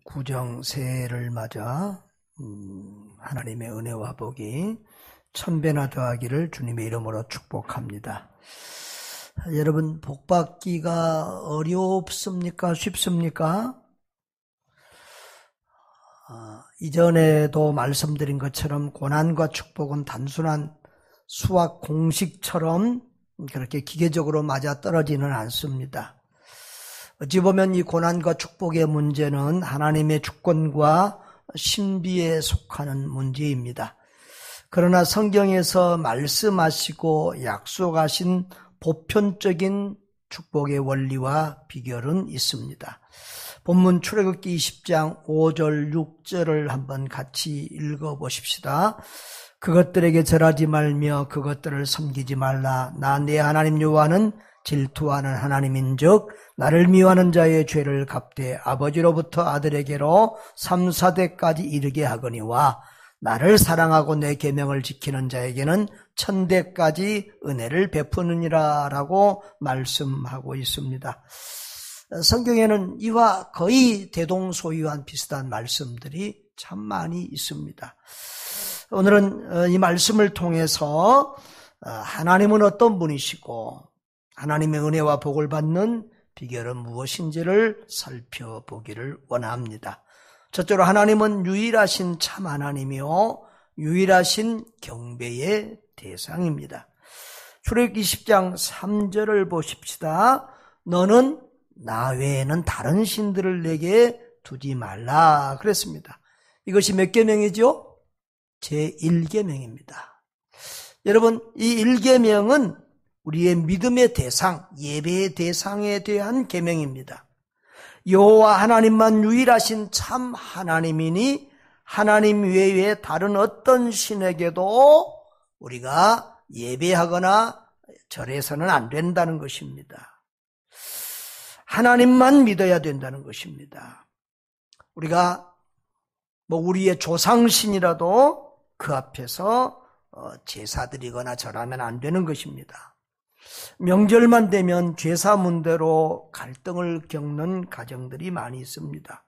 구정새해를 맞아 하나님의 은혜와 복이 천배나 더하기를 주님의 이름으로 축복합니다. 여러분, 복받기가 어렵습니까? 쉽습니까? 이전에도 말씀드린 것처럼 고난과 축복은 단순한 수학 공식처럼 그렇게 기계적으로 맞아떨어지는 않습니다. 어찌 보면 이 고난과 축복의 문제는 하나님의 주권과 신비에 속하는 문제입니다. 그러나 성경에서 말씀하시고 약속하신 보편적인 축복의 원리와 비결은 있습니다. 본문 출애굽기 20장 5절 6절을 한번 같이 읽어보십시다. 그것들에게 절하지 말며 그것들을 섬기지 말라. 나 네 하나님 여호와는 질투하는 하나님인즉 나를 미워하는 자의 죄를 갚되 아버지로부터 아들에게로 3, 4대까지 이르게 하거니와 나를 사랑하고 내 계명을 지키는 자에게는 1000대까지 은혜를 베푸느니라 라고 말씀하고 있습니다. 성경에는 이와 거의 대동소이한 비슷한 말씀들이 참 많이 있습니다. 오늘은 이 말씀을 통해서 하나님은 어떤 분이시고 하나님의 은혜와 복을 받는 비결은 무엇인지를 살펴보기를 원합니다. 첫째로 하나님은 유일하신 참 하나님이요 유일하신 경배의 대상입니다. 출애굽기 20장 3절을 보십시다. 너는 나 외에는 다른 신들을 내게 두지 말라 그랬습니다. 이것이 몇 계명이죠? 제1계명입니다. 여러분, 이 1계명은 우리의 믿음의 대상, 예배의 대상에 대한 계명입니다. 여호와 하나님만 유일하신 참 하나님이니 하나님 외에 다른 어떤 신에게도 우리가 예배하거나 절해서는 안 된다는 것입니다. 하나님만 믿어야 된다는 것입니다. 우리가 우리의 조상신이라도 그 앞에서 제사 드리거나 절하면 안 되는 것입니다. 명절만 되면 제사문제로 갈등을 겪는 가정들이 많이 있습니다.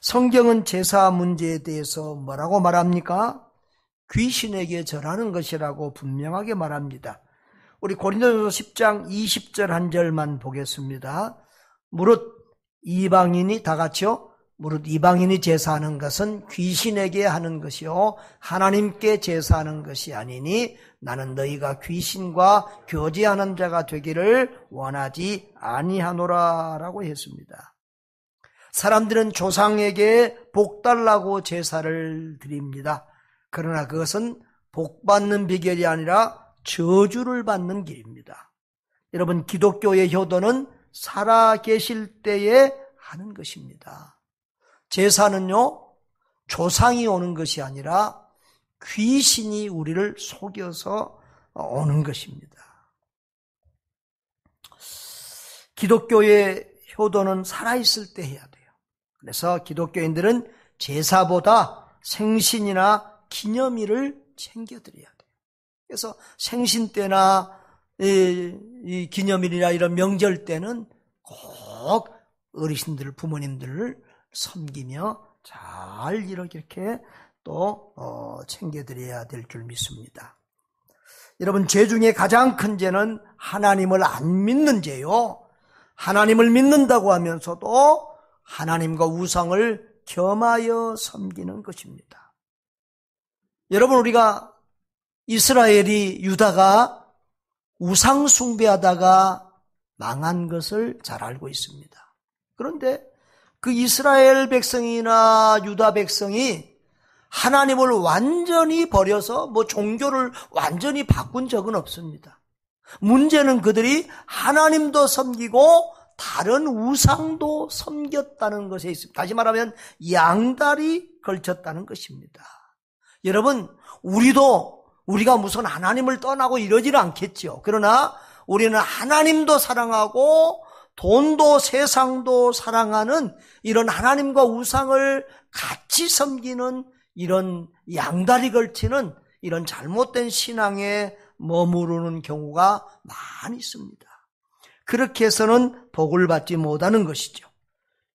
성경은 제사 문제에 대해서 뭐라고 말합니까? 귀신에게 절하는 것이라고 분명하게 말합니다. 우리 고린도전서 10장 20절 한 절만 보겠습니다. 무릇 이방인이 다 같이요. 무릇 이방인이 제사하는 것은 귀신에게 하는 것이요 하나님께 제사하는 것이 아니니 나는 너희가 귀신과 교제하는 자가 되기를 원하지 아니하노라 라고 했습니다. 사람들은 조상에게 복 달라고 제사를 드립니다. 그러나 그것은 복 받는 비결이 아니라 저주를 받는 길입니다. 여러분, 기독교의 효도는 살아계실 때에 하는 것입니다. 제사는요, 조상이 오는 것이 아니라 귀신이 우리를 속여서 오는 것입니다. 기독교의 효도는 살아있을 때 해야 돼요. 그래서 기독교인들은 제사보다 생신이나 기념일을 챙겨드려야 돼요. 그래서 생신 때나 이 기념일이나 이런 명절 때는 꼭 어르신들, 부모님들을 섬기며 잘 이렇게 또 챙겨드려야 될 줄 믿습니다. 여러분, 죄 중에 가장 큰 죄는 하나님을 안 믿는 죄요. 하나님을 믿는다고 하면서도 하나님과 우상을 겸하여 섬기는 것입니다. 여러분, 우리가 이스라엘이 유다가 우상 숭배하다가 망한 것을 잘 알고 있습니다. 그런데 그 이스라엘 백성이나 유다 백성이 하나님을 완전히 버려서 종교를 완전히 바꾼 적은 없습니다. 문제는 그들이 하나님도 섬기고 다른 우상도 섬겼다는 것에 있습니다. 다시 말하면 양다리 걸쳤다는 것입니다. 여러분, 우리가 무슨 하나님을 떠나고 이러지는 않겠죠. 그러나 우리는 하나님도 사랑하고 돈도 세상도 사랑하는 이런 하나님과 우상을 같이 섬기는 이런 양다리 걸치는 이런 잘못된 신앙에 머무르는 경우가 많이 있습니다. 그렇게 해서는 복을 받지 못하는 것이죠.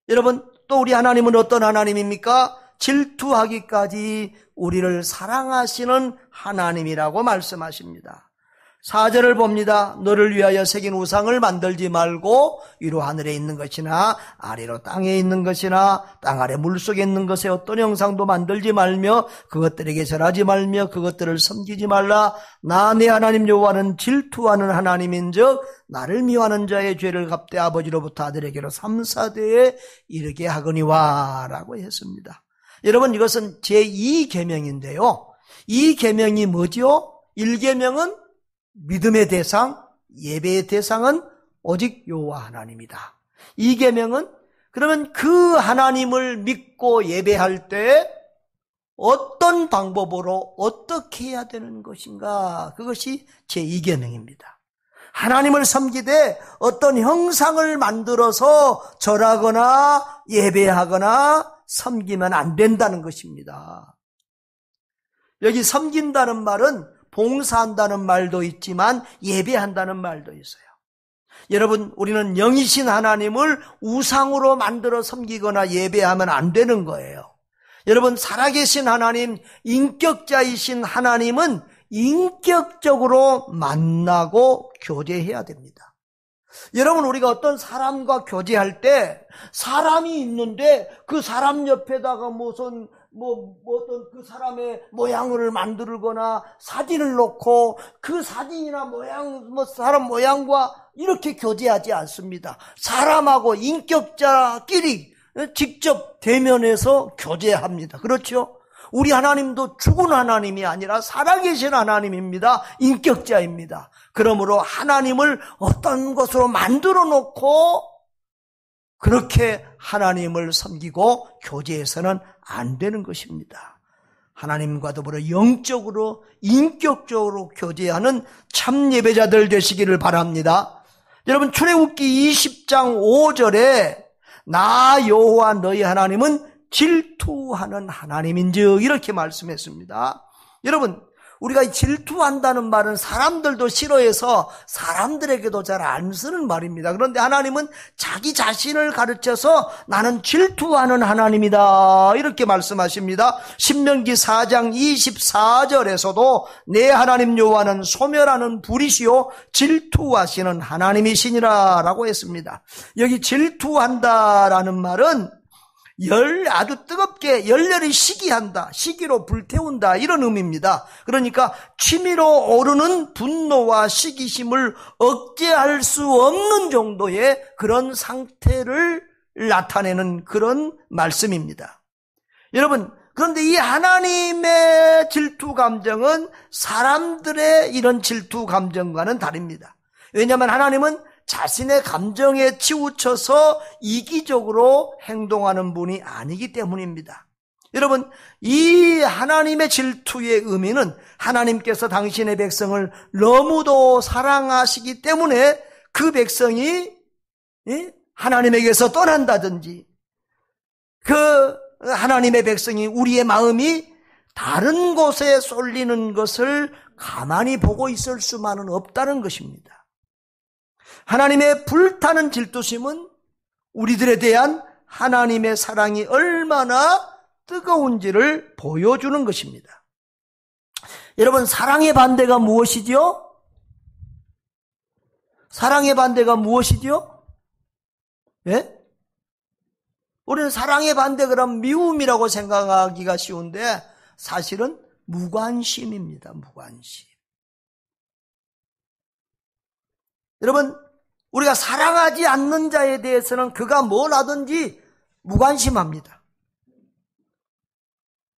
여러분, 또 우리 하나님은 어떤 하나님입니까? 질투하기까지 우리를 사랑하시는 하나님이라고 말씀하십니다. 4절을 봅니다. 너를 위하여 새긴 우상을 만들지 말고 위로 하늘에 있는 것이나 아래로 땅에 있는 것이나 땅 아래 물속에 있는 것의 어떤 형상도 만들지 말며 그것들에게 절하지 말며 그것들을 섬기지 말라. 나 내 하나님 여호와는 질투하는 하나님인즉 나를 미워하는 자의 죄를 갚되 아버지로부터 아들에게로 3, 4대에 이르게 하거니와 라고 했습니다. 여러분, 이것은 제2계명인데요. 이 계명이 뭐죠? 1계명은 믿음의 대상, 예배의 대상은 오직 여호와 하나님이다. 이 계명은 그러면 그 하나님을 믿고 예배할 때 어떤 방법으로 어떻게 해야 되는 것인가? 그것이 제2계명입니다. 하나님을 섬기되 어떤 형상을 만들어서 절하거나 예배하거나 섬기면 안 된다는 것입니다. 여기 섬긴다는 말은 봉사한다는 말도 있지만 예배한다는 말도 있어요. 여러분, 우리는 영이신 하나님을 우상으로 만들어 섬기거나 예배하면 안 되는 거예요. 여러분, 살아계신 하나님, 인격자이신 하나님은 인격적으로 만나고 교제해야 됩니다. 여러분, 우리가 어떤 사람과 교제할 때 사람이 있는데 그 사람 옆에다가 무슨 어떤 그 사람의 모양을 만들거나 사진을 놓고 그 사진이나 모양, 사람 모양과 이렇게 교제하지 않습니다. 사람하고 인격자끼리 직접 대면해서 교제합니다. 그렇죠? 우리 하나님도 죽은 하나님이 아니라 살아계신 하나님입니다. 인격자입니다. 그러므로 하나님을 어떤 것으로 만들어 놓고 그렇게 하나님을 섬기고 교제해서는 안 되는 것입니다. 하나님과 더불어 영적으로 인격적으로 교제하는 참 예배자들 되시기를 바랍니다. 여러분, 출애굽기 20장 5절에 나 여호와 너희 하나님은 질투하는 하나님인즉 이렇게 말씀했습니다. 여러분, 우리가 질투한다는 말은 사람들도 싫어해서 사람들에게도 잘 안 쓰는 말입니다. 그런데 하나님은 자기 자신을 가르쳐서 나는 질투하는 하나님이다 이렇게 말씀하십니다. 신명기 4장 24절에서도 내 하나님 여호와는 소멸하는 불이시요 질투하시는 하나님이시니라 라고 했습니다. 여기 질투한다라는 말은 아주 뜨겁게 열렬히 시기한다, 시기로 불태운다 이런 의미입니다. 그러니까 치밀어 오르는 분노와 시기심을 억제할 수 없는 정도의 그런 상태를 나타내는 그런 말씀입니다. 여러분, 그런데 이 하나님의 질투 감정은 사람들의 이런 질투 감정과는 다릅니다. 왜냐하면 하나님은 자신의 감정에 치우쳐서 이기적으로 행동하는 분이 아니기 때문입니다. 여러분, 이 하나님의 질투의 의미는 하나님께서 당신의 백성을 너무도 사랑하시기 때문에 그 백성이 하나님에게서 떠난다든지 그 하나님의 백성이 우리의 마음이 다른 곳에 쏠리는 것을 가만히 보고 있을 수만은 없다는 것입니다. 하나님의 불타는 질투심은 우리들에 대한 하나님의 사랑이 얼마나 뜨거운지를 보여주는 것입니다. 여러분, 사랑의 반대가 무엇이죠? 사랑의 반대가 무엇이죠? 예? 우리는 사랑의 반대 그럼 미움이라고 생각하기가 쉬운데 사실은 무관심입니다. 무관심. 여러분, 우리가 사랑하지 않는 자에 대해서는 그가 뭘 하든지 무관심합니다.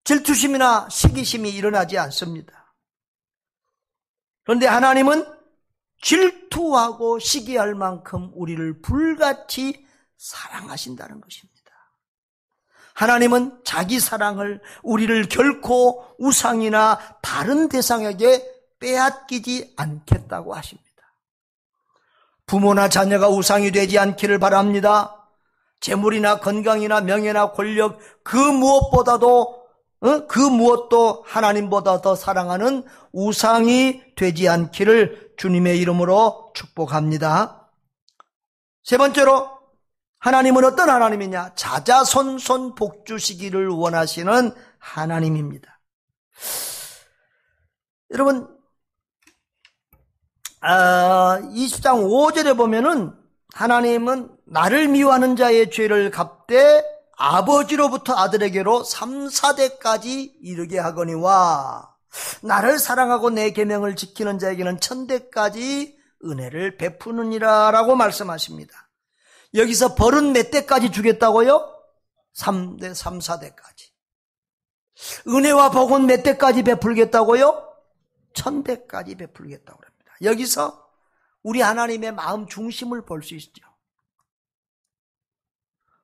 질투심이나 시기심이 일어나지 않습니다. 그런데 하나님은 질투하고 시기할 만큼 우리를 불같이 사랑하신다는 것입니다. 하나님은 자기 사랑을 우리를 결코 우상이나 다른 대상에게 빼앗기지 않겠다고 하십니다. 부모나 자녀가 우상이 되지 않기를 바랍니다. 재물이나 건강이나 명예나 권력 그 무엇도 하나님보다 더 사랑하는 우상이 되지 않기를 주님의 이름으로 축복합니다. 세 번째로 하나님은 어떤 하나님이냐? 자자손손 복주시기를 원하시는 하나님입니다. 여러분, 20장 5절에 보면은 하나님은 나를 미워하는 자의 죄를 갚되 아버지로부터 아들에게로 3, 4대까지 이르게 하거니와 나를 사랑하고 내 계명을 지키는 자에게는 1000대까지 은혜를 베푸느니라 라고 말씀하십니다. 여기서 벌은 몇 대까지 주겠다고요? 3대, 3, 4대까지. 은혜와 복은 몇 대까지 베풀겠다고요? 1000대까지 베풀겠다고 합니다. 여기서 우리 하나님의 마음 중심을 볼 수 있죠.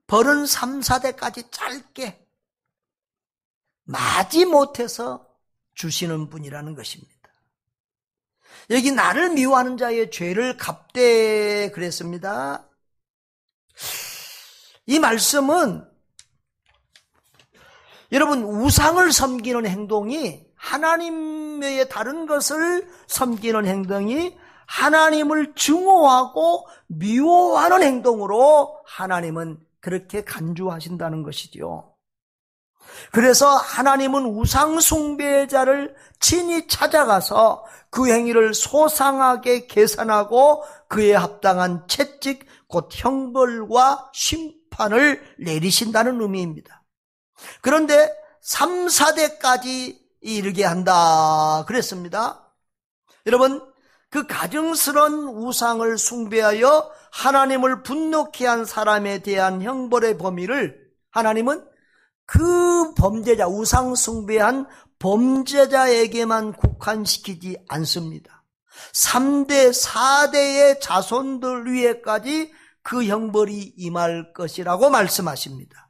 벌은 3, 4대까지 짧게 마지못해서 주시는 분이라는 것입니다. 여기 나를 미워하는 자의 죄를 갚되 그랬습니다. 이 말씀은 여러분 우상을 섬기는 행동이 하나님 외에 다른 것을 섬기는 행동이 하나님을 증오하고 미워하는 행동으로 하나님은 그렇게 간주하신다는 것이죠. 그래서 하나님은 우상 숭배자를 친히 찾아가서 그 행위를 소상하게 계산하고 그에 합당한 채찍 곧 형벌과 심판을 내리신다는 의미입니다. 그런데 3, 4대까지 이르게 한다 그랬습니다. 여러분, 그 가증스러운 우상을 숭배하여 하나님을 분노케 한 사람에 대한 형벌의 범위를 하나님은 그 범죄자, 우상 숭배한 범죄자에게만 국한시키지 않습니다. 3대, 4대의 자손들 위에까지 그 형벌이 임할 것이라고 말씀하십니다.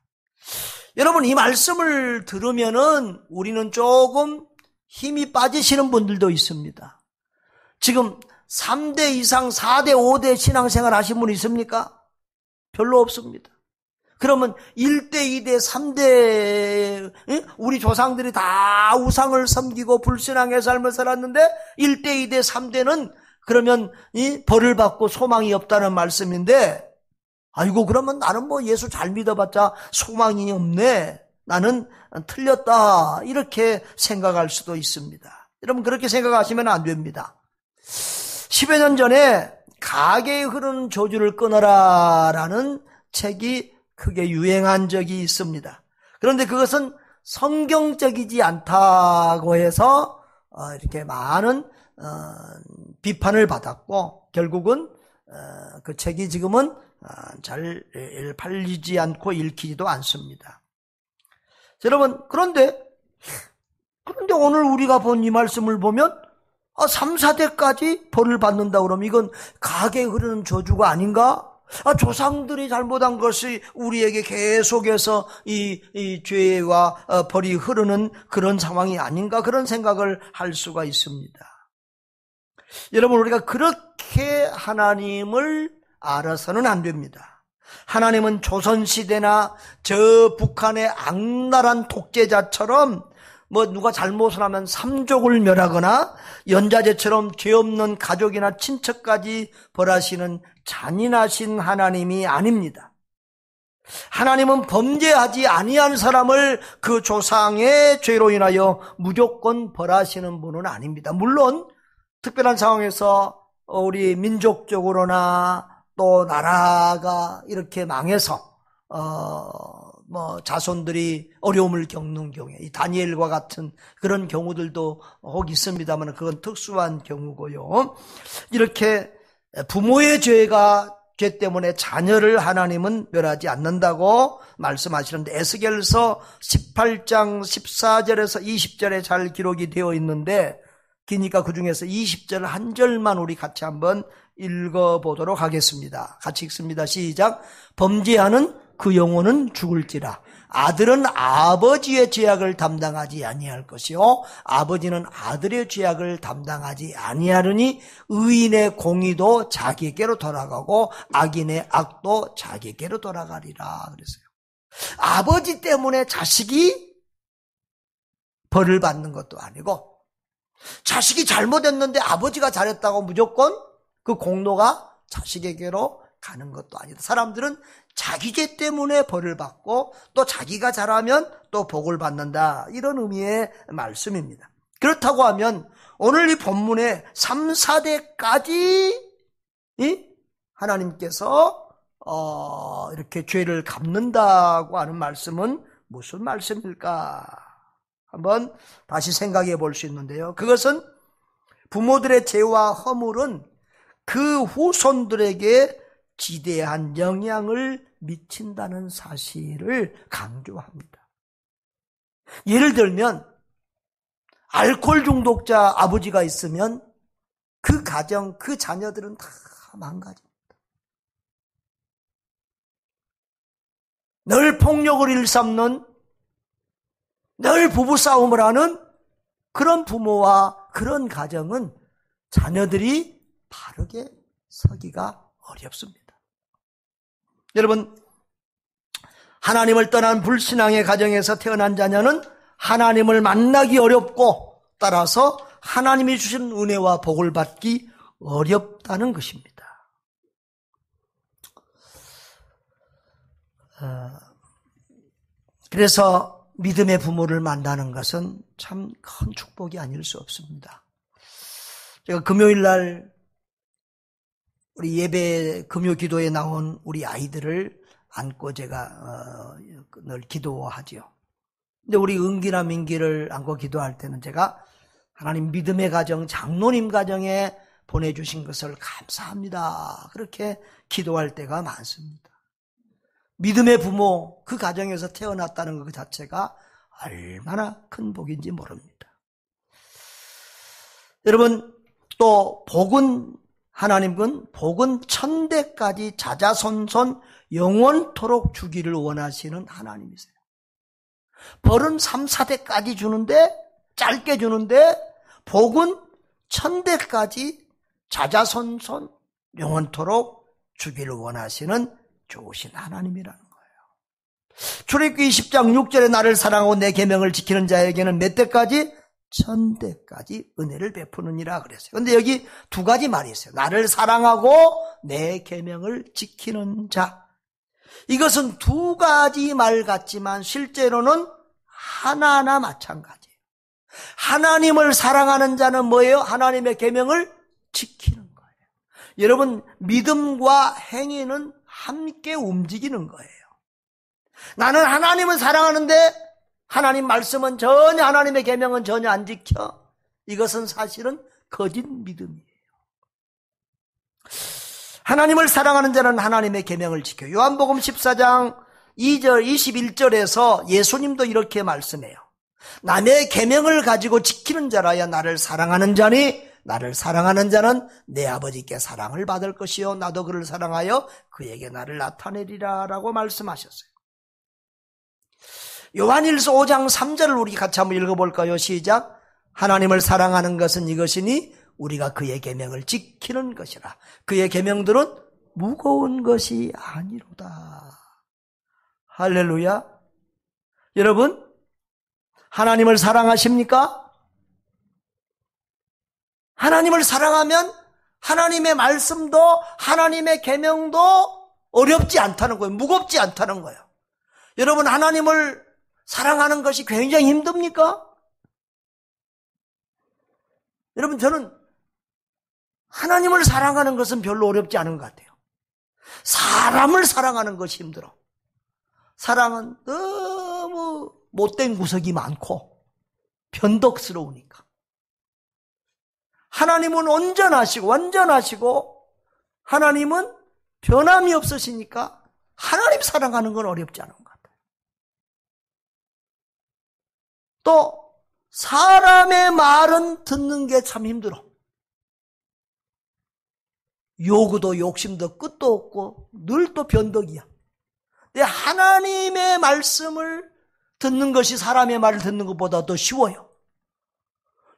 여러분, 이 말씀을 들으면은 우리는 조금 힘이 빠지시는 분들도 있습니다. 지금 3대 이상 4대 5대 신앙생활 하신 분 있습니까? 별로 없습니다. 그러면 1대 2대 3대 우리 조상들이 다 우상을 섬기고 불신앙의 삶을 살았는데 1대 2대 3대는 그러면 벌을 받고 소망이 없다는 말씀인데, 아이고 그러면 나는 뭐 예수 잘 믿어봤자 소망이 없네, 나는 틀렸다, 이렇게 생각할 수도 있습니다. 여러분, 그렇게 생각하시면 안 됩니다. 10여 년 전에 가게에 흐르는 저주를 끊어라 라는 책이 크게 유행한 적이 있습니다. 그런데 그것은 성경적이지 않다고 해서 이렇게 많은 비판을 받았고, 결국은 그 책이 지금은 잘 팔리지 않고 읽히지도 않습니다. 여러분, 그런데 오늘 우리가 본 이 말씀을 보면 3, 4대까지 벌을 받는다 그러면 이건 가게에 흐르는 저주가 아닌가? 조상들이 잘못한 것이 우리에게 계속해서 이 죄와 벌이 흐르는 그런 상황이 아닌가? 그런 생각을 할 수가 있습니다. 여러분, 우리가 그렇게 하나님을 알아서는 안 됩니다. 하나님은 조선시대나 저 북한의 악랄한 독재자처럼 누가 잘못을 하면 삼족을 멸하거나 연자제처럼 죄 없는 가족이나 친척까지 벌하시는 잔인하신 하나님이 아닙니다. 하나님은 범죄하지 아니한 사람을 그 조상의 죄로 인하여 무조건 벌하시는 분은 아닙니다. 물론 특별한 상황에서 우리 민족적으로나 또 나라가 이렇게 망해서 자손들이 어려움을 겪는 경우에, 이 다니엘과 같은 그런 경우들도 혹 있습니다만 그건 특수한 경우고요. 이렇게 부모의 죄 때문에 자녀를 하나님은 멸하지 않는다고 말씀하시는데, 에스겔서 18장 14절에서 20절에 잘 기록이 되어 있는데, 기니까 그 중에서 20절 한 절만 우리 같이 한번 읽어보도록 하겠습니다. 같이 읽습니다. 시작. 범죄하는 그 영혼은 죽을지라. 아들은 아버지의 죄악을 담당하지 아니할 것이요 아버지는 아들의 죄악을 담당하지 아니하려니 의인의 공의도 자기에게로 돌아가고 악인의 악도 자기에게로 돌아가리라 그랬어요. 아버지 때문에 자식이 벌을 받는 것도 아니고, 자식이 잘못했는데 아버지가 잘했다고 무조건 그 공로가 자식에게로 가는 것도 아니다. 사람들은 자기 죄 때문에 벌을 받고 또 자기가 잘하면 또 복을 받는다. 이런 의미의 말씀입니다. 그렇다고 하면 오늘 이 본문에 3, 4대까지 하나님께서 이렇게 죄를 갚는다고 하는 말씀은 무슨 말씀일까? 한번 다시 생각해 볼 수 있는데요. 그것은 부모들의 죄와 허물은 그 후손들에게 지대한 영향을 미친다는 사실을 강조합니다. 예를 들면 알코올 중독자 아버지가 있으면 그 가정, 그 자녀들은 다 망가집니다. 늘 폭력을 일삼는, 늘 부부싸움을 하는 그런 부모와 그런 가정은 자녀들이 바르게 서기가 어렵습니다. 여러분, 하나님을 떠난 불신앙의 가정에서 태어난 자녀는 하나님을 만나기 어렵고 따라서 하나님이 주신 은혜와 복을 받기 어렵다는 것입니다. 그래서 믿음의 부모를 만나는 것은 참 큰 축복이 아닐 수 없습니다. 제가 금요일 날 우리 예배 금요 기도에 나온 우리 아이들을 안고 제가 늘 기도하죠. 근데 우리 은기나 민기를 안고 기도할 때는 제가 하나님 믿음의 가정, 장로님 가정에 보내주신 것을 감사합니다. 그렇게 기도할 때가 많습니다. 믿음의 부모, 그 가정에서 태어났다는 것 자체가 얼마나 큰 복인지 모릅니다. 여러분, 또 복은, 하나님은 복은 천대까지 자자손손 영원토록 주기를 원하시는 하나님이세요. 벌은 3, 4대까지 주는데, 짧게 주는데, 복은 천대까지 자자손손 영원토록 주기를 원하시는 좋으신 하나님이라는 거예요. 출애굽기 20장 6절에 나를 사랑하고 내 계명을 지키는 자에게는 몇 대까지? 천대까지 은혜를 베푸느니라 그랬어요. 그런데 여기 두 가지 말이 있어요. 나를 사랑하고 내 계명을 지키는 자. 이것은 두 가지 말 같지만 실제로는 하나하나 마찬가지예요. 하나님을 사랑하는 자는 뭐예요? 하나님의 계명을 지키는 거예요. 여러분, 믿음과 행위는 함께 움직이는 거예요. 나는 하나님을 사랑하는데 하나님 말씀은 전혀, 하나님의 계명은 전혀 안 지켜. 이것은 사실은 거짓 믿음이에요. 하나님을 사랑하는 자는 하나님의 계명을 지켜요. 요한복음 14장 2절 21절에서 예수님도 이렇게 말씀해요. 남의 계명을 가지고 지키는 자라야 나를 사랑하는 자니 나를 사랑하는 자는 내 아버지께 사랑을 받을 것이요 나도 그를 사랑하여 그에게 나를 나타내리라 라고 말씀하셨어요. 요한일서 5장 3절을 우리 같이 한번 읽어볼까요? 시작. 하나님을 사랑하는 것은 이것이니 우리가 그의 계명을 지키는 것이라. 그의 계명들은 무거운 것이 아니로다. 할렐루야. 여러분, 하나님을 사랑하십니까? 하나님을 사랑하면 하나님의 말씀도 하나님의 계명도 어렵지 않다는 거예요. 무겁지 않다는 거예요. 여러분, 하나님을 사랑하는 것이 굉장히 힘듭니까? 여러분, 저는 하나님을 사랑하는 것은 별로 어렵지 않은 것 같아요. 사람을 사랑하는 것이 힘들어. 사랑은 너무 못된 구석이 많고 변덕스러우니까. 하나님은 온전하시고 완전하시고 하나님은 변함이 없으시니까 하나님 사랑하는 건 어렵지 않은 것 같아요. 또 사람의 말은 듣는 게 참 힘들어. 요구도 욕심도 끝도 없고 늘 또 변덕이야. 근데 하나님의 말씀을 듣는 것이 사람의 말을 듣는 것보다 더 쉬워요.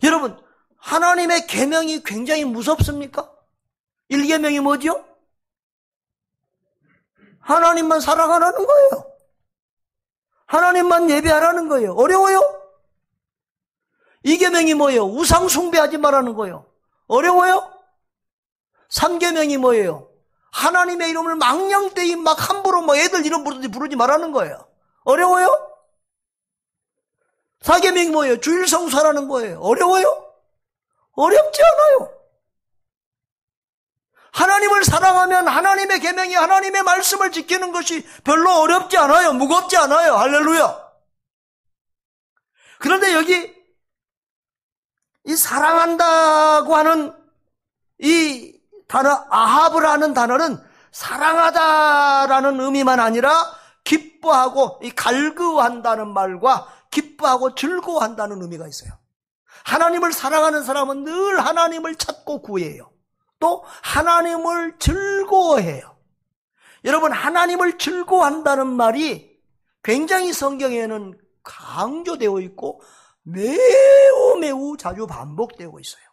여러분, 하나님의 계명이 굉장히 무섭습니까? 1계명이 뭐죠? 하나님만 사랑하라는 거예요. 하나님만 예배하라는 거예요. 어려워요? 2계명이 뭐예요? 우상 숭배하지 말라는 거예요. 어려워요? 3계명이 뭐예요? 하나님의 이름을 망령되이 막 함부로 뭐 애들 이름 부르지 말라는 거예요. 어려워요? 사계명이 뭐예요? 주일 성수하라는 거예요. 어려워요? 어렵지 않아요. 하나님을 사랑하면 하나님의 계명이 하나님의 말씀을 지키는 것이 별로 어렵지 않아요. 무겁지 않아요. 할렐루야. 그런데 여기 이 사랑한다고 하는 이 단어, 아합이라는 단어는 사랑하다라는 의미만 아니라 기뻐하고, 이 갈구한다는 말과 기뻐하고 즐거워한다는 의미가 있어요. 하나님을 사랑하는 사람은 늘 하나님을 찾고 구해요. 또 하나님을 즐거워해요. 여러분, 하나님을 즐거워한다는 말이 굉장히 성경에는 강조되어 있고 매우 자주 반복되고 있어요.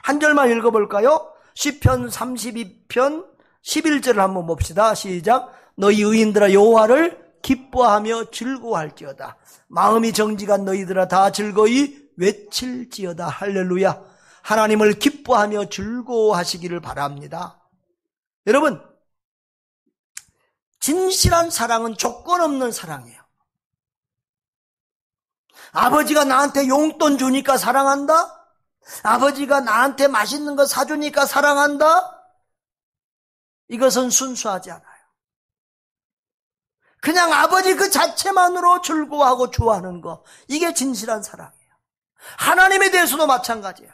한 절만 읽어볼까요? 시편 32편 11절을 한번 봅시다. 시작. 너희 의인들아 여호와를 기뻐하며 즐거워할지어다. 마음이 정직한 너희들아 다 즐거이 외칠지어다. 할렐루야. 하나님을 기뻐하며 즐거워하시기를 바랍니다. 여러분, 진실한 사랑은 조건 없는 사랑이에요. 아버지가 나한테 용돈 주니까 사랑한다? 아버지가 나한테 맛있는 거 사주니까 사랑한다? 이것은 순수하지 않아요. 그냥 아버지 그 자체만으로 즐거워하고 좋아하는 거, 이게 진실한 사랑이에요. 하나님에 대해서도 마찬가지예요.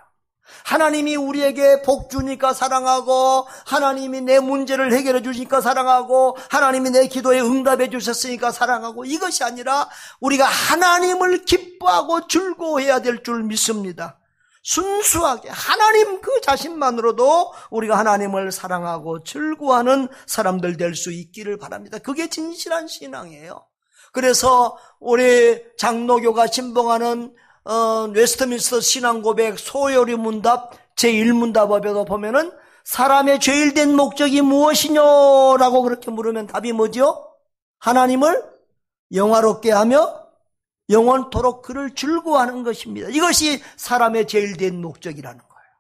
하나님이 우리에게 복 주니까 사랑하고, 하나님이 내 문제를 해결해 주니까 사랑하고, 하나님이 내 기도에 응답해 주셨으니까 사랑하고, 이것이 아니라 우리가 하나님을 기뻐하고 즐거워해야 될 줄 믿습니다. 순수하게 하나님 그 자신만으로도 우리가 하나님을 사랑하고 즐거워하는 사람들 될 수 있기를 바랍니다. 그게 진실한 신앙이에요. 그래서 우리 장로교가 신봉하는 웨스트민스터 신앙고백 소요리 문답 제1문답에도 보면은 사람의 죄일된 목적이 무엇이뇨라고 그렇게 물으면 답이 뭐죠? 하나님을 영화롭게 하며 영원토록 그를 즐거워하는 것입니다. 이것이 사람의 죄일된 목적이라는 거예요.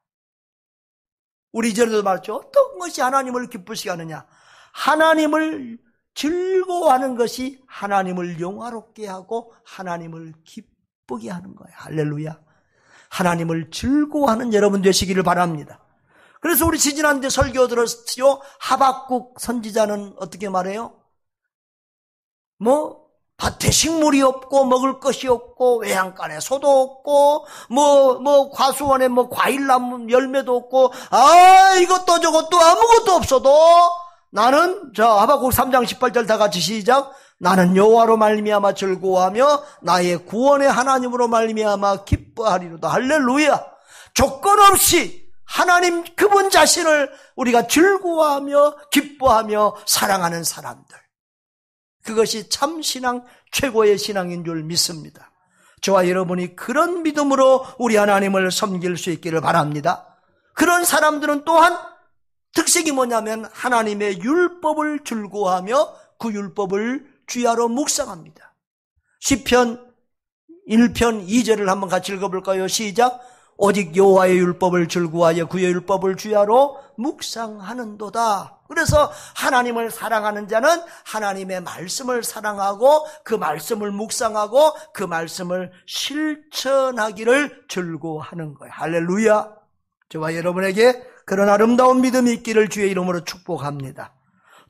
우리 이전에도 말했죠. 어떤 것이 하나님을 기쁘시게 하느냐? 하나님을 즐거워하는 것이 하나님을 영화롭게 하고 하나님을 기쁘게 하는 거예요. 할렐루야. 하나님을 즐거워하는 여러분 되시기를 바랍니다. 그래서 우리 지지난주에 설교 들었지요. 하박국 선지자는 어떻게 말해요? 밭에 식물이 없고 먹을 것이 없고 외양간에 소도 없고 과수원에 과일나무 열매도 없고 이것도 저것도 아무것도 없어도 나는 하박국 3장 18절 다 같이 시작. 나는 여호와로 말미암아 즐거워하며 나의 구원의 하나님으로 말미암아 기뻐하리로다. 할렐루야. 조건 없이 하나님 그분 자신을 우리가 즐거워하며 기뻐하며 사랑하는 사람들, 그것이 참 신앙, 최고의 신앙인 줄 믿습니다. 저와 여러분이 그런 믿음으로 우리 하나님을 섬길 수 있기를 바랍니다. 그런 사람들은 또한 특색이 뭐냐면 하나님의 율법을 즐거워하며 그 율법을 주야로 묵상합니다. 시편 1편 2절을 한번 같이 읽어볼까요? 시작. 오직 여호와의 율법을 즐거워하여 그의 율법을 주야로 묵상하는도다. 그래서 하나님을 사랑하는 자는 하나님의 말씀을 사랑하고 그 말씀을 묵상하고 그 말씀을 실천하기를 즐거워하는 거예요. 할렐루야. 저와 여러분에게 그런 아름다운 믿음이 있기를 주의 이름으로 축복합니다.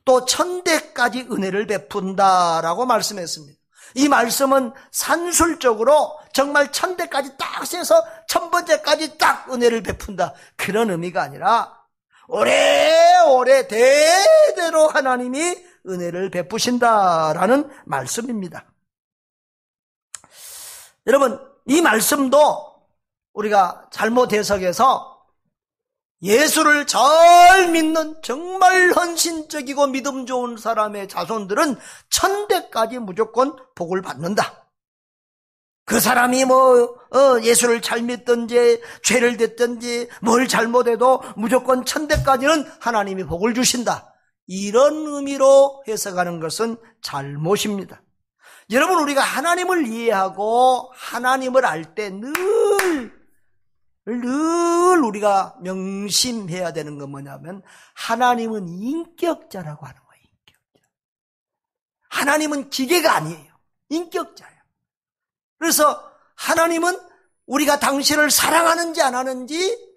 또 천대까지 은혜를 베푼다라고 말씀했습니다. 이 말씀은 산술적으로 정말 천대까지 딱 세서 천번째까지 딱 은혜를 베푼다, 그런 의미가 아니라 오래오래 대대로 하나님이 은혜를 베푸신다라는 말씀입니다. 여러분, 이 말씀도 우리가 잘못 해석해서 예수를 잘 믿는 정말 헌신적이고 믿음 좋은 사람의 자손들은 천대까지 무조건 복을 받는다. 그 사람이 예수를 잘 믿든지 죄를 됐든지 뭘 잘못해도 무조건 천대까지는 하나님이 복을 주신다, 이런 의미로 해석하는 것은 잘못입니다. 여러분, 우리가 하나님을 이해하고 하나님을 알 때 늘 늘 우리가 명심해야 되는 건 뭐냐면 하나님은 인격자라고 하는 거예요. 인격자. 하나님은 기계가 아니에요. 인격자예요. 그래서 하나님은 우리가 당신을 사랑하는지 안 하는지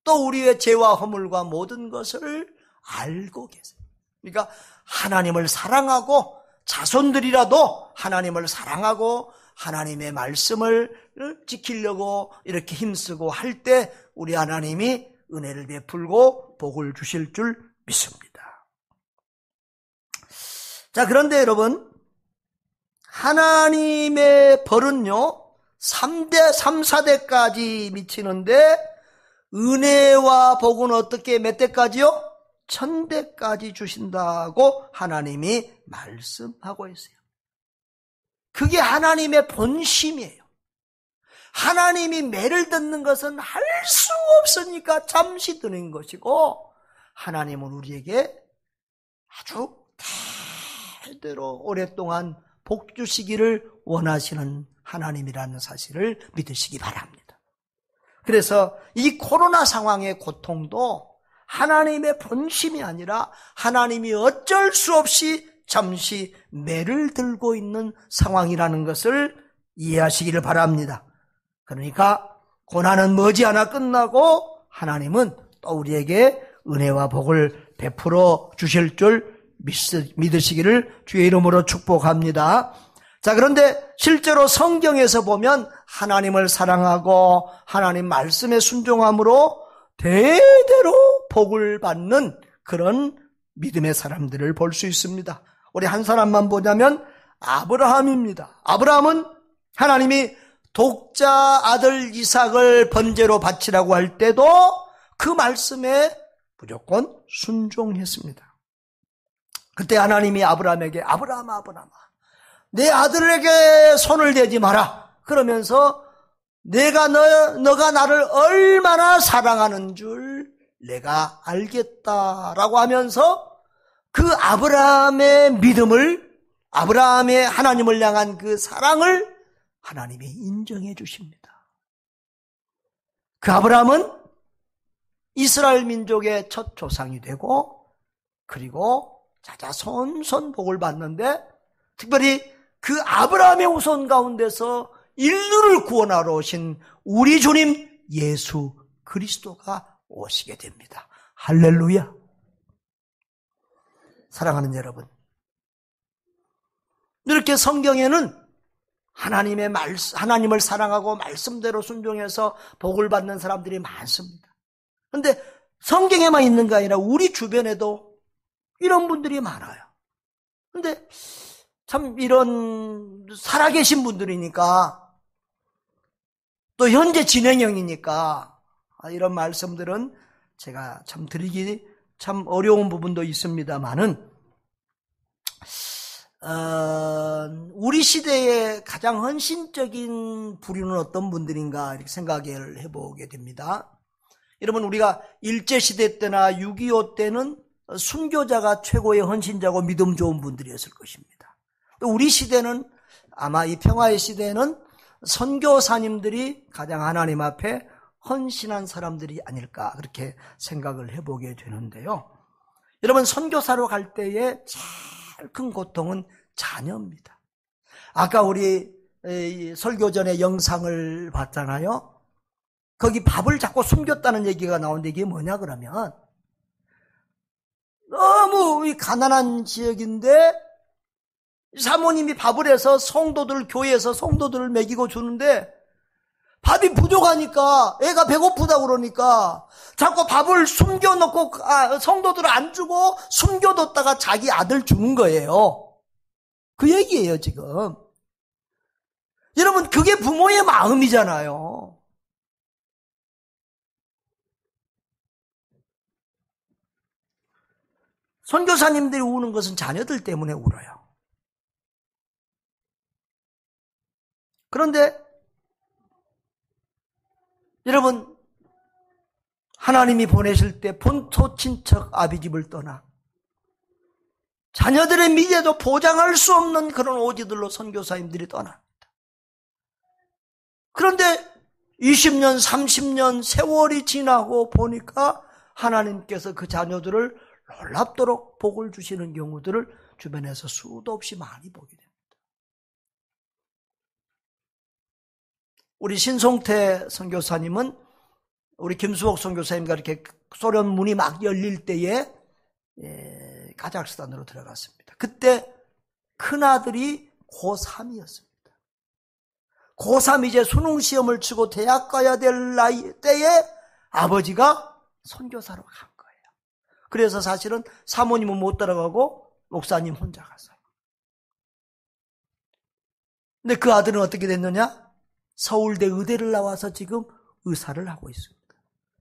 또 우리의 죄와 허물과 모든 것을 알고 계세요. 그러니까 하나님을 사랑하고 자손들이라도 하나님을 사랑하고 하나님의 말씀을 지키려고 이렇게 힘쓰고 할 때 우리 하나님이 은혜를 베풀고 복을 주실 줄 믿습니다. 자, 그런데 여러분, 하나님의 벌은요 3대, 3, 4대까지 미치는데 은혜와 복은 어떻게 몇 대까지요? 1000대까지 주신다고 하나님이 말씀하고 있어요. 그게 하나님의 본심이에요. 하나님이 매를 듣는 것은 할 수 없으니까 잠시 드는 것이고 하나님은 우리에게 아주 대대로 오랫동안 복 주시기를 원하시는 하나님이라는 사실을 믿으시기 바랍니다. 그래서 이 코로나 상황의 고통도 하나님의 본심이 아니라 하나님이 어쩔 수 없이 잠시 매를 들고 있는 상황이라는 것을 이해하시기를 바랍니다. 그러니까 고난은 머지않아 끝나고 하나님은 또 우리에게 은혜와 복을 베풀어 주실 줄 믿으시기를 주의 이름으로 축복합니다. 자, 그런데 실제로 성경에서 보면 하나님을 사랑하고 하나님 말씀에 순종함으로 대대로 복을 받는 그런 믿음의 사람들을 볼 수 있습니다. 우리 한 사람만 보자면 아브라함입니다. 아브라함은 하나님이 독자 아들 이삭을 번제로 바치라고 할 때도 그 말씀에 무조건 순종했습니다. 그때 하나님이 아브라함에게 아브라함아 내 아들에게 손을 대지 마라. 그러면서 너가 나를 얼마나 사랑하는 줄 내가 알겠다라고 하면서 그 아브라함의 믿음을, 아브라함의 하나님을 향한 그 사랑을 하나님이 인정해 주십니다. 그 아브라함은 이스라엘 민족의 첫 조상이 되고 그리고 자자손손 복을 받는데 특별히 그 아브라함의 후손 가운데서 인류를 구원하러 오신 우리 주님 예수 그리스도가 오시게 됩니다. 할렐루야. 사랑하는 여러분, 이렇게 성경에는 하나님을 사랑하고 말씀대로 순종해서 복을 받는 사람들이 많습니다. 그런데 성경에만 있는 게 아니라 우리 주변에도 이런 분들이 많아요. 그런데 참 이런 살아계신 분들이니까 또 현재 진행형이니까 이런 말씀들은 제가 참 드리기 참 어려운 부분도 있습니다만은 우리 시대에 가장 헌신적인 부류는 어떤 분들인가 이렇게 생각을 해보게 됩니다. 여러분, 우리가 일제시대 때나 6.25 때는 순교자가 최고의 헌신자고 믿음 좋은 분들이었을 것입니다. 또 우리 시대는 아마 이 평화의 시대에는 선교사님들이 가장 하나님 앞에 헌신한 사람들이 아닐까 그렇게 생각을 해보게 되는데요. 여러분, 선교사로 갈 때에 제일 큰 고통은 자녀입니다. 아까 우리 설교 전에 영상을 봤잖아요. 거기 밥을 자꾸 숨겼다는 얘기가 나오는데 이게 뭐냐 그러면 너무 가난한 지역인데 사모님이 밥을 해서 교회에서 성도들을 먹이고 주는데 밥이 부족하니까 애가 배고프다 그러니까 자꾸 밥을 숨겨놓고 성도들 안 주고 숨겨뒀다가 자기 아들 주는 거예요. 그 얘기예요 지금. 여러분, 그게 부모의 마음이잖아요. 선교사님들이 우는 것은 자녀들 때문에 울어요. 그런데 여러분, 하나님이 보내실 때 본토 친척 아비집을 떠나 자녀들의 미래도 보장할 수 없는 그런 오지들로 선교사님들이 떠납니다. 그런데 20년, 30년 세월이 지나고 보니까 하나님께서 그 자녀들을 놀랍도록 복을 주시는 경우들을 주변에서 수도 없이 많이 보게 됩니다. 우리 신송태 선교사님은 우리 김수옥 선교사님과 이렇게 소련 문이 막 열릴 때에 카자흐스탄으로 들어갔습니다. 그때 큰아들이 고3이었습니다. 고3 이제 수능시험을 치고 대학 가야 될 나이 때에 아버지가 선교사로 간 거예요. 그래서 사실은 사모님은 못 따라가고 목사님 혼자 갔어요. 근데 그 아들은 어떻게 됐느냐? 서울대 의대를 나와서 지금 의사를 하고 있습니다.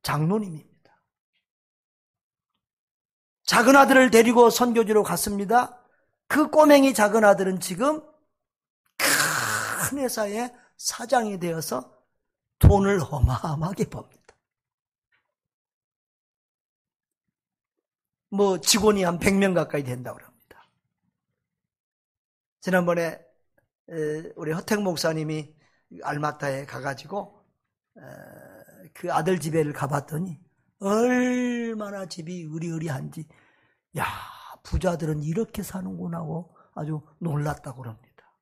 장로님입니다. 작은 아들을 데리고 선교지로 갔습니다. 그 꼬맹이 작은 아들은 지금 큰 회사의 사장이 되어서 돈을 어마어마하게 법니다. 뭐 직원이 한 100명 가까이 된다고 합니다. 지난번에 우리 허택 목사님이 알마타에 가가지고 그 아들 집에를 가봤더니 얼마나 집이 으리으리한지, 야, 부자들은 이렇게 사는구나 하고 아주 놀랐다고 합니다.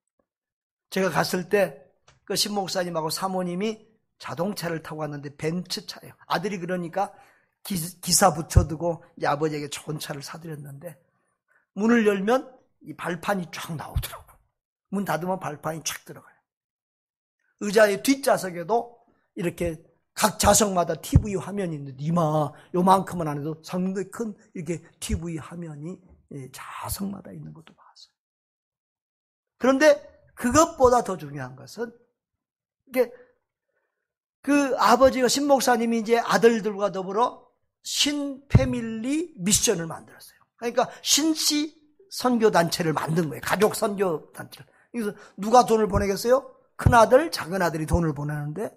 제가 갔을 때 그 신목사님하고 사모님이 자동차를 타고 왔는데 벤츠차예요. 아들이 그러니까 기사 붙여두고 이제 아버지에게 좋은 차를 사드렸는데 문을 열면 이 발판이 쫙 나오더라고요. 문 닫으면 발판이 쫙 들어가요. 의자의 뒷좌석에도 이렇게 각 좌석마다 TV 화면이 있는데 이마 요만큼은 안 해도 상당히 큰 이렇게 TV 화면이 좌석마다 있는 것도 봤어요. 그런데 그것보다 더 중요한 것은 이게 그 아버지가 신목사님이 이제 아들들과 더불어 신패밀리 미션을 만들었어요. 그러니까 신씨 선교단체를 만든 거예요. 가족 선교단체를. 그래서 누가 돈을 보내겠어요? 큰아들, 작은아들이 돈을 보내는데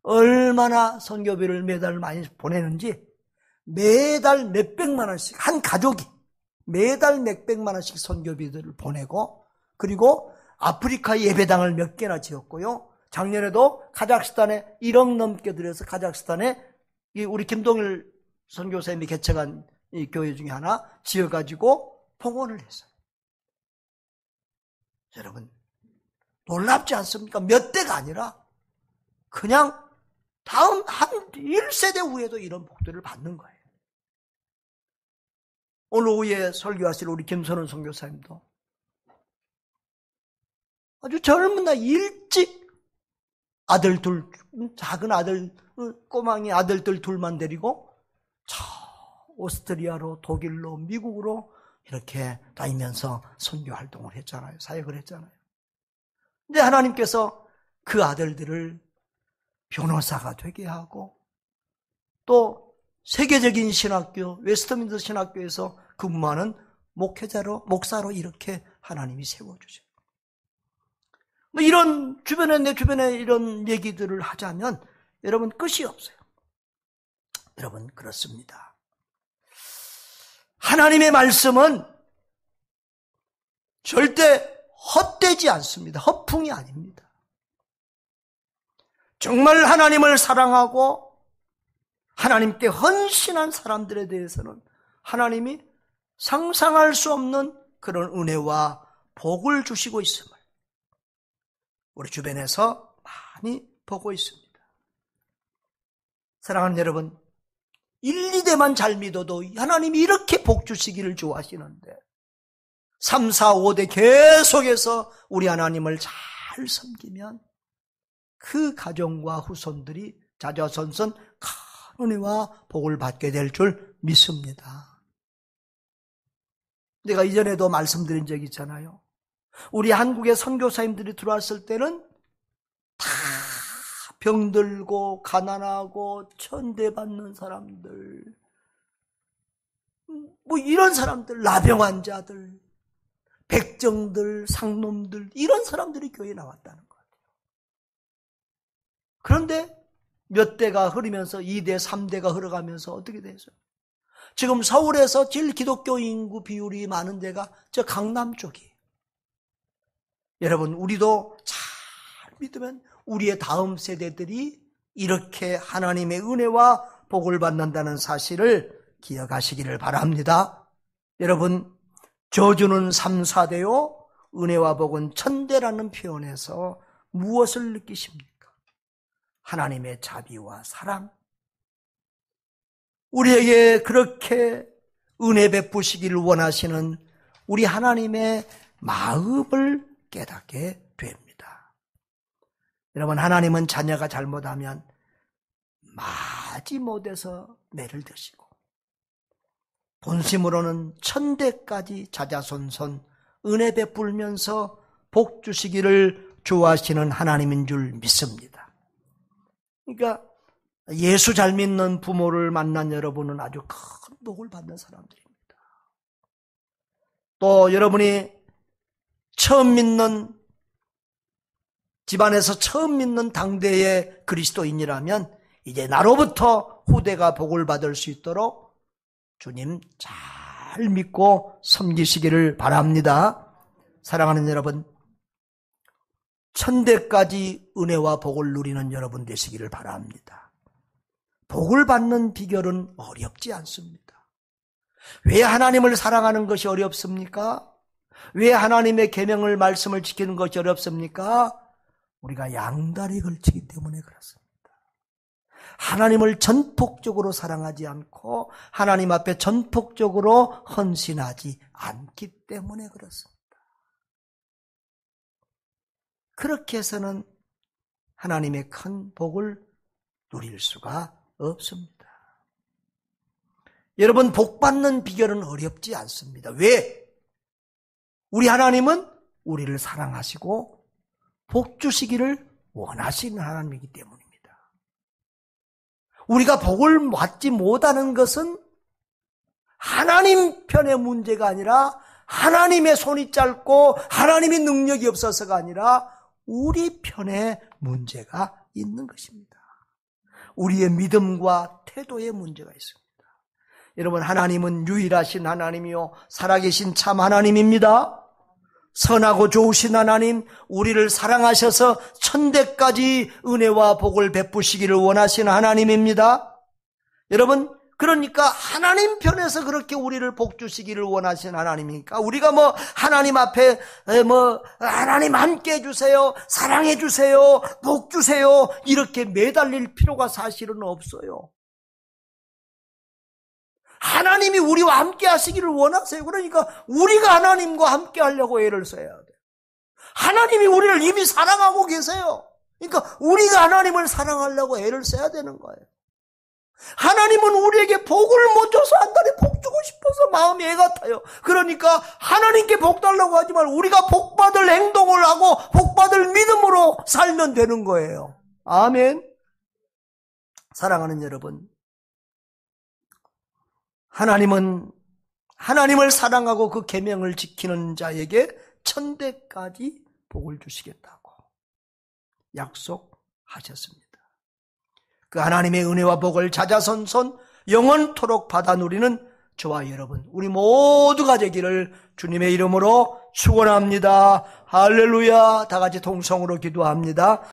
얼마나 선교비를 매달 많이 보내는지 매달 몇백만 원씩 한 가족이 매달 몇백만 원씩 선교비들을 보내고 그리고 아프리카 예배당을 몇 개나 지었고요. 작년에도 카자흐스탄에 1억 넘게 들여서 카자흐스탄에 우리 김동일 선교사님이 개척한 이 교회 중에 하나 지어가지고 봉헌을 했어요. 여러분 놀랍지 않습니까? 몇 대가 아니라 그냥 다음 한 1세대 후에도 이런 복들을 받는 거예요. 오늘 오후에 설교하실 우리 김선원 선교사님도 아주 젊은 나이 일찍 아들 둘, 작은 아들, 꼬망이 아들들 둘만 데리고 저 오스트리아로 독일로 미국으로 이렇게 다니면서 선교 활동을 했잖아요. 사역을 했잖아요. 근데 하나님께서 그 아들들을 변호사가 되게 하고 또 세계적인 신학교, 웨스트민스터 신학교에서 근무하는 목사로 이렇게 하나님이 세워주세요. 뭐 이런 내 주변에 이런 얘기들을 하자면 여러분 끝이 없어요. 여러분 그렇습니다. 하나님의 말씀은 절대 헛되지 않습니다. 허풍이 아닙니다. 정말 하나님을 사랑하고 하나님께 헌신한 사람들에 대해서는 하나님이 상상할 수 없는 그런 은혜와 복을 주시고 있음을 우리 주변에서 많이 보고 있습니다. 사랑하는 여러분, 1, 2대만 잘 믿어도 하나님이 이렇게 복 주시기를 좋아하시는데 3, 4, 5대 계속해서 우리 하나님을 잘 섬기면 그 가정과 후손들이 자자손손 큰 은혜와 복을 받게 될 줄 믿습니다. 내가 이전에도 말씀드린 적이 있잖아요. 우리 한국의 선교사님들이 들어왔을 때는 다 병들고 가난하고 천대받는 사람들, 뭐 이런 사람들, 나병 환자들, 백정들, 상놈들 이런 사람들이 교회에 나왔다는 거예요. 그런데 몇 대가 흐르면서 2대, 3대가 흘러가면서 어떻게 됐어요? 지금 서울에서 제일 기독교 인구 비율이 많은 데가 저 강남 쪽이에요. 여러분 우리도 잘 믿으면 우리의 다음 세대들이 이렇게 하나님의 은혜와 복을 받는다는 사실을 기억하시기를 바랍니다. 여러분, 저주는 3, 4대요, 은혜와 복은 1000대라는 표현에서 무엇을 느끼십니까? 하나님의 자비와 사랑, 우리에게 그렇게 은혜 베푸시기를 원하시는 우리 하나님의 마음을 깨닫게 됩니다. 여러분, 하나님은 자녀가 잘못하면 마지못해서 매를 드시고 본심으로는 1000대까지 자자손손 은혜 베풀면서 복 주시기를 좋아하시는 하나님인 줄 믿습니다. 그러니까 예수 잘 믿는 부모를 만난 여러분은 아주 큰 복을 받는 사람들입니다. 또 여러분이 처음 믿는, 집안에서 처음 믿는 당대의 그리스도인이라면 이제 나로부터 후대가 복을 받을 수 있도록 주님 잘 믿고 섬기시기를 바랍니다. 사랑하는 여러분, 1000대까지 은혜와 복을 누리는 여러분 되시기를 바랍니다. 복을 받는 비결은 어렵지 않습니다. 왜 하나님을 사랑하는 것이 어렵습니까? 왜 하나님의 계명을, 말씀을 지키는 것이 어렵습니까? 우리가 양다리 걸치기 때문에 그렇습니다. 하나님을 전폭적으로 사랑하지 않고 하나님 앞에 전폭적으로 헌신하지 않기 때문에 그렇습니다. 그렇게 해서는 하나님의 큰 복을 누릴 수가 없습니다. 여러분, 복 받는 비결은 어렵지 않습니다. 왜? 우리 하나님은 우리를 사랑하시고 복 주시기를 원하시는 하나님이기 때문입니다. 우리가 복을 받지 못하는 것은 하나님 편의 문제가 아니라 하나님의 손이 짧고 하나님의 능력이 없어서가 아니라 우리 편의 문제가 있는 것입니다. 우리의 믿음과 태도의 문제가 있습니다. 여러분, 하나님은 유일하신 하나님이요 살아계신 참 하나님입니다. 선하고 좋으신 하나님, 우리를 사랑하셔서 1000대까지 은혜와 복을 베푸시기를 원하시는 하나님입니다. 여러분, 그러니까 하나님 편에서 그렇게 우리를 복 주시기를 원하시는 하나님이니까 우리가 하나님 앞에 하나님 함께 해주세요, 사랑해 주세요, 복 주세요 이렇게 매달릴 필요가 사실은 없어요. 하나님이 우리와 함께 하시기를 원하세요. 그러니까 우리가 하나님과 함께 하려고 애를 써야 돼요. 하나님이 우리를 이미 사랑하고 계세요. 그러니까 우리가 하나님을 사랑하려고 애를 써야 되는 거예요. 하나님은 우리에게 복을 못 줘서 한달에 복 주고 싶어서 마음이 애 같아요. 그러니까 하나님께 복 달라고 하지 말고 우리가 복 받을 행동을 하고 복 받을 믿음으로 살면 되는 거예요. 아멘. 사랑하는 여러분, 하나님은 하나님을 사랑하고 그 계명을 지키는 자에게 1000대까지 복을 주시겠다고 약속하셨습니다. 그 하나님의 은혜와 복을 자자손손 영원토록 받아 누리는 저와 여러분, 우리 모두가 되기를 주님의 이름으로 축원합니다. 할렐루야. 다 같이 동성으로 기도합니다.